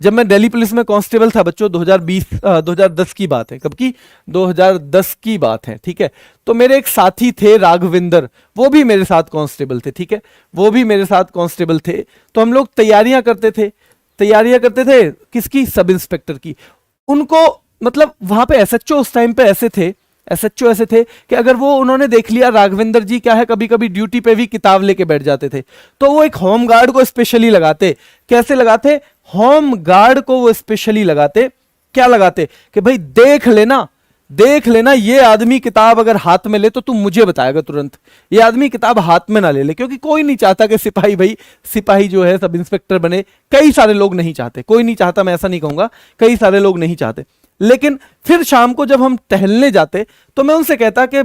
जब मैं दिल्ली पुलिस में कांस्टेबल था बच्चों, 2010 की बात है। कब की? 2010 की बात है, ठीक है। तो मेरे एक साथी थे राघविंदर, वो भी मेरे साथ कांस्टेबल थे, ठीक है, वो भी मेरे साथ कांस्टेबल थे। तो हम लोग तैयारियां करते थे किसकी? सब इंस्पेक्टर की। उनको मतलब वहां पे एसएचओ उस टाइम पे एसएचओ ऐसे थे कि अगर वो उन्होंने देख लिया राघविंदर जी क्या है, कभी कभी ड्यूटी पे भी किताब लेके बैठ जाते थे, तो वो एक होम गार्ड को स्पेशली लगाते। कैसे लगाते? होम गार्ड को वो स्पेशली लगाते। क्या लगाते? कि भाई देख लेना ये आदमी किताब अगर हाथ में ले तो तू मुझे बताएगा तुरंत, ये आदमी किताब हाथ में ना ले ले। क्योंकि कोई नहीं चाहता कि सिपाही जो है सब इंस्पेक्टर बने। कई सारे लोग नहीं चाहते, कोई नहीं चाहता, मैं ऐसा नहीं कहूंगा, कई सारे लोग नहीं चाहते। लेकिन फिर शाम को जब हम टहलने जाते तो मैं उनसे कहता कि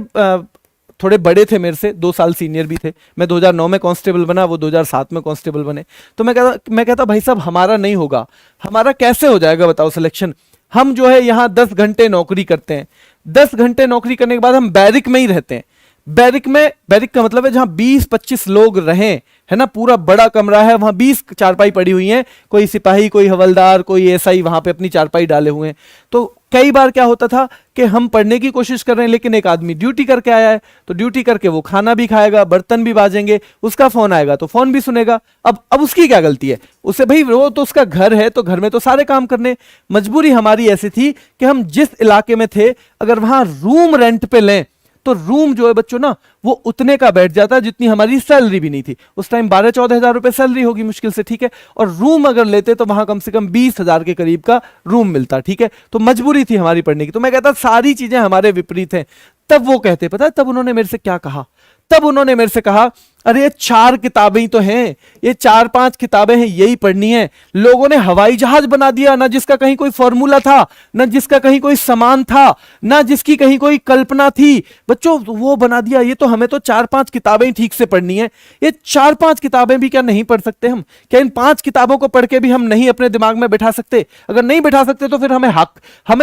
थोड़े बड़े थे मेरे से, 2 साल सीनियर भी थे। मैं 2009 में कांस्टेबल बना, वो 2007 में कांस्टेबल बने। तो मैं कहता भाई साहब हमारा नहीं होगा। हमारा कैसे हो जाएगा बताओ सिलेक्शन? हम जो है यहाँ 10 घंटे नौकरी करते हैं, 10 घंटे नौकरी करने के बाद हम बैरिक में ही रहते हैं। बैरिक का मतलब है जहां 20-25 लोग रहें, है ना, पूरा बड़ा कमरा है, वहां 20 चारपाई पड़ी हुई हैं, कोई सिपाही, कोई हवलदार, कोई एसआई वहां पे अपनी चारपाई डाले हुए हैं। तो कई बार क्या होता था कि हम पढ़ने की कोशिश कर रहे हैं, लेकिन एक आदमी ड्यूटी करके आया है, तो ड्यूटी करके वो खाना भी खाएगा, बर्तन भी बाजेंगे, उसका फोन आएगा तो फोन भी सुनेगा। अब उसकी क्या गलती है? उसे भाई वो तो उसका घर है, तो घर में तो सारे काम करने। मजबूरी हमारी ऐसी थी कि हम जिस इलाके में थे, अगर वहां रूम रेंट पे लें तो रूम जो है बच्चों ना वो उतने का बैठ जाता जितनी हमारी सैलरी भी नहीं थी। उस टाइम 12-14 हजार रुपए सैलरी होगी मुश्किल से, ठीक है। और रूम अगर लेते तो वहां कम से कम 20 हजार के करीब का रूम मिलता, ठीक है। तो मजबूरी थी हमारी पढ़ने की। तो मैं कहता सारी चीजें हमारे विपरीत हैं। तब वो कहते, पता है तब उन्होंने मेरे से क्या कहा? तब उन्होंने मेरे से कहा, अरे ये 4 किताबें ही तो हैं, ये 4-5 किताबें हैं, यही पढ़नी है। लोगों ने हवाई जहाज बना दिया, ना जिसका कहीं कोई फॉर्मूला था, ना जिसका कहीं कोई समान था, ना जिसकी कहीं कोई कल्पना थी। बच्चों वो बना दिया, ये तो हमें तो 4-5 किताबें ही ठीक से पढ़नी है। ये 4-5 किताबें भी क्या नहीं पढ़ सकते हम? क्या इन 5 किताबों को पढ़ के भी हम नहीं अपने दिमाग में बैठा सकते? अगर नहीं बैठा सकते तो फिर हमें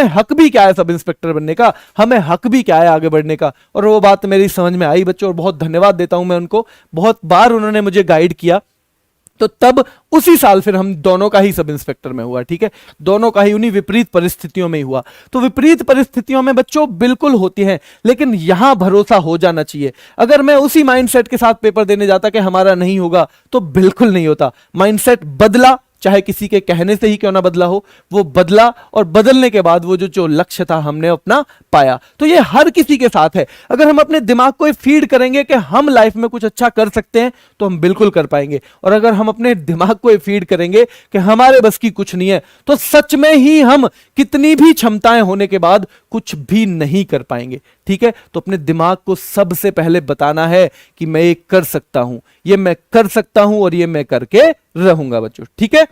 हक भी क्या है सब इंस्पेक्टर बनने का? हमें हक भी क्या है आगे बढ़ने का? और वो बात मेरी समझ में आई बच्चों, और बहुत धन्यवाद देता हूं मैं उनको। बहुत बार उन्होंने मुझे गाइड किया। तो तब उसी साल फिर हम दोनों का ही सब इंस्पेक्टर में हुआ, ठीक है। दोनों का ही उन्हीं विपरीत परिस्थितियों में ही हुआ। तो विपरीत परिस्थितियों में बच्चों बिल्कुल होती है, लेकिन यहां भरोसा हो जाना चाहिए। अगर मैं उसी माइंडसेट के साथ पेपर देने जाता कि हमारा नहीं होगा, तो बिल्कुल नहीं होता। माइंडसेट बदला, चाहे किसी के कहने से ही क्यों ना बदला हो, वो बदला, और बदलने के बाद वो जो लक्ष्य था हमने अपना पाया। तो ये हर किसी के साथ है। अगर हम अपने दिमाग को फीड करेंगे कि हम लाइफ में कुछ अच्छा कर सकते हैं, तो हम बिल्कुल कर पाएंगे। और अगर हम अपने दिमाग को फीड करेंगे कि हमारे बस की कुछ नहीं है, तो सच में ही हम कितनी भी क्षमताएं होने के बाद कुछ भी नहीं कर पाएंगे, ठीक है। तो अपने दिमाग को सबसे पहले बताना है कि मैं ये कर सकता हूं, ये मैं कर सकता हूं, और ये मैं करके रहूंगा बच्चों, ठीक है।